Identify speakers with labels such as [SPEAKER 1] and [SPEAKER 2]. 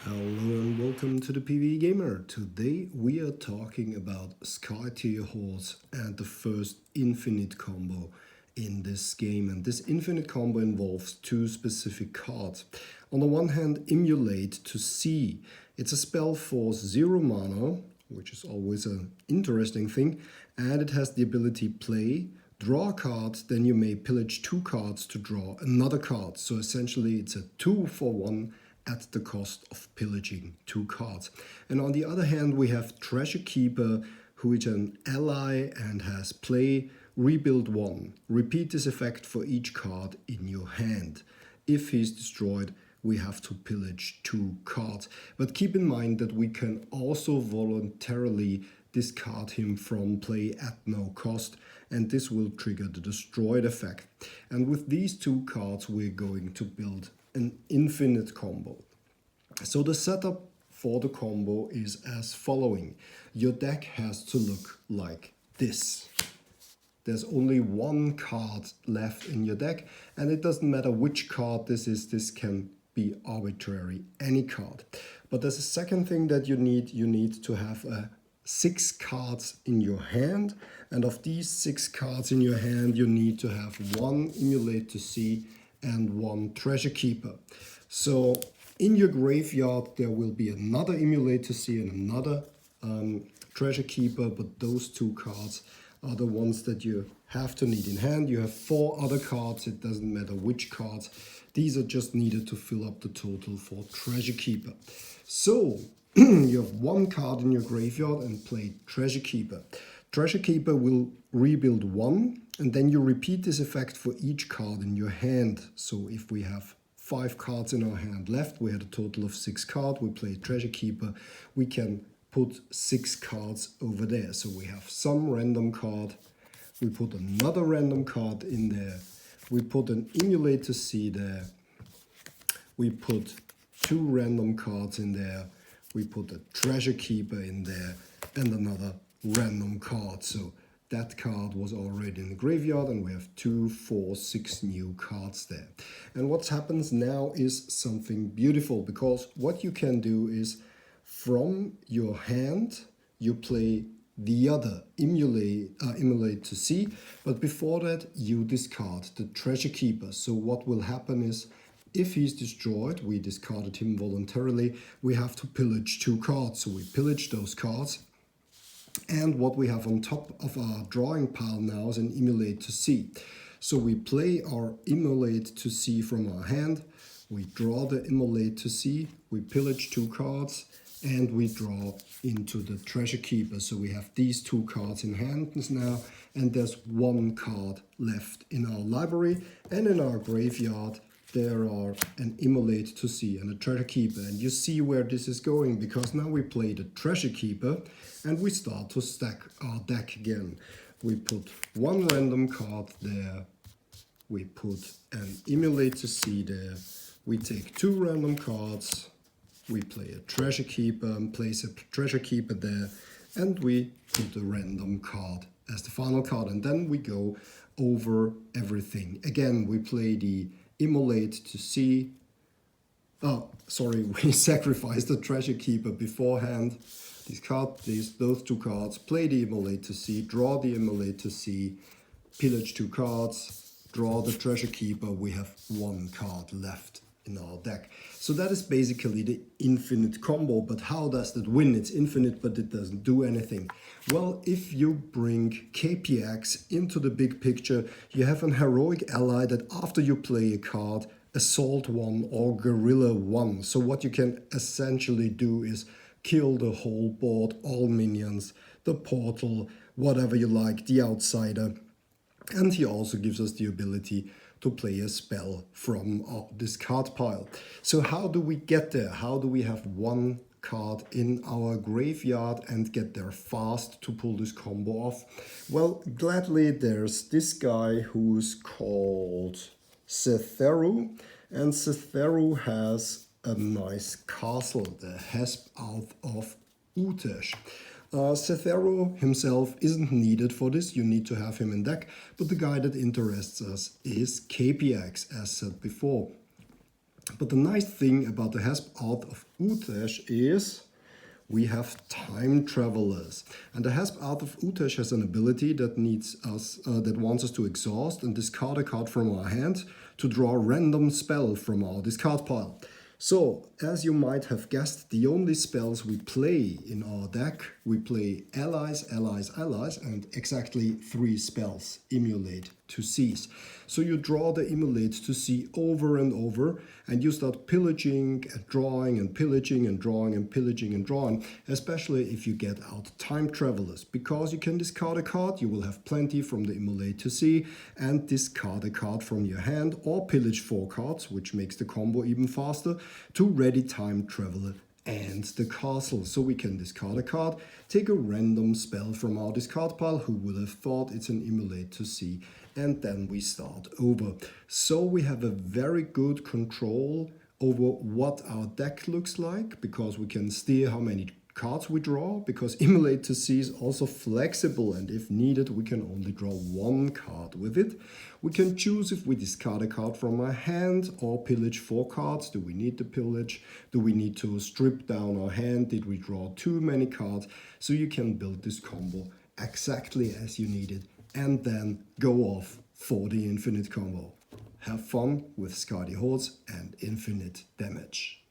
[SPEAKER 1] Hello and welcome to the PvE-Gamer. Today we are talking about Skytear Horde and the first infinite combo in this game. And this infinite combo involves two specific cards. On the one hand, Emulate to See. It's a spell for 0 mana, which is always an interesting thing, and it has the ability play, draw a card, then you may pillage 2 cards to draw another card. So essentially it's a 2-for-1 at the cost of pillaging 2 cards. And on the other hand, we have Treasure Keeper, who is an ally and has play, rebuild 1. Repeat this effect for each card in your hand. If he's destroyed, we have to pillage 2 cards. But keep in mind that we can also voluntarily discard him from play at no cost, and this will trigger the destroyed effect. And with these 2 cards, we're going to build an infinite combo. So the setup for the combo is as following. Your deck has to look like this. There's only 1 card left in your deck, and it doesn't matter which card this is. This can be arbitrary, any card. But there's a second thing that you need to have 6 cards in your hand, and of these 6 cards in your hand, you need to have 1 Emulate to See and 1 Treasure Keeper. So in your graveyard there will be another Emulate to See and another Treasure Keeper, but those 2 cards are the ones that you have to need in hand. You have 4 other cards, it doesn't matter which cards. These are just needed to fill up the total for Treasure Keeper. So you have 1 card in your graveyard and play Treasure Keeper. Treasure Keeper will rebuild 1, and then you repeat this effect for each card in your hand. So if we have 5 cards in our hand left, we had a total of 6 cards, we play Treasure Keeper, we can put 6 cards over there. So we have some random card, we put another random card in there, we put an Emulate to See there, we put 2 random cards in there, we put a Treasure Keeper in there, and another random card. So that card was already in the graveyard, and we have 2, 4, 6 new cards there. And what happens now is something beautiful, because what you can do is from your hand you play the other Emulate to See, but before that you discard the Treasure Keeper. So what will happen is, if he's destroyed, we discarded him voluntarily, we have to pillage 2 cards. So we pillage those cards. And what we have on top of our drawing pile now is an Emulate to See. So we play our Emulate to See from our hand, we draw the Emulate to See, we pillage 2 cards, and we draw into the Treasure Keeper. So we have these 2 cards in hand now, and there's 1 card left in our library, and in our graveyard there are an Emulate to See and a Treasure Keeper. And you see where this is going, because now we play the Treasure Keeper and we start to stack our deck again. We put 1 random card there, we put an Emulate to See there, we take 2 random cards, we play a Treasure Keeper and place a Treasure Keeper there, and we put the random card as the final card. And then we go over everything. Again, we play the Emulate to See. We sacrifice the Treasure Keeper beforehand. Those 2 cards, play the Emulate to See, draw the Emulate to See, pillage 2 cards, draw the Treasure Keeper. We have 1 card left in our deck. So that is basically the infinite combo. But how does that win? It's infinite, but it doesn't do anything. Well, if you bring KPX into the big picture, you have an heroic ally that after you play a card, Assault 1 or Guerrilla 1. So what you can essentially do is kill the whole board, all minions, the portal, whatever you like, the outsider. And he also gives us the ability to play a spell from this card pile. So how do we get there? How do we have 1 card in our graveyard and get there fast to pull this combo off? Well, gladly there's this guy who's called Skytear, and Skytear has a nice castle, the Hesp out of Utesh. Skytear himself isn't needed for this, you need to have him in deck, but the guy that interests us is KPX, as said before. But the nice thing about the Hasp Out of Utesh is we have time travelers. And the Hasp Out of Utesh has an ability that that wants us to exhaust and discard a card from our hand to draw a random spell from our discard pile. So, as you might have guessed, the only spells we play in our deck, we play allies, allies, allies, and exactly 3 spells, Immolate to Seize. So you draw the Immolate to see over and over, and you start pillaging and drawing and pillaging and drawing and pillaging and drawing, especially if you get out Time Travelers. Because you can discard a card, you will have plenty from the Immolate to See, and discard a card from your hand or pillage 4 cards, which makes the combo even faster, to ready Time Traveler and the castle. So we can discard a card, take a random spell from our discard pile, who would have thought it's an Immolate to See, and then we start over. So we have a very good control over what our deck looks like, because we can steer how many cards we draw, because Immolate to See is also flexible, and if needed we can only draw 1 card with it. We can choose if we discard a card from our hand or pillage 4 cards. Do we need to pillage? Do we need to strip down our hand? Did we draw too many cards? So you can build this combo exactly as you need it and then go off for the infinite combo. Have fun with Skytear Hordes and infinite damage.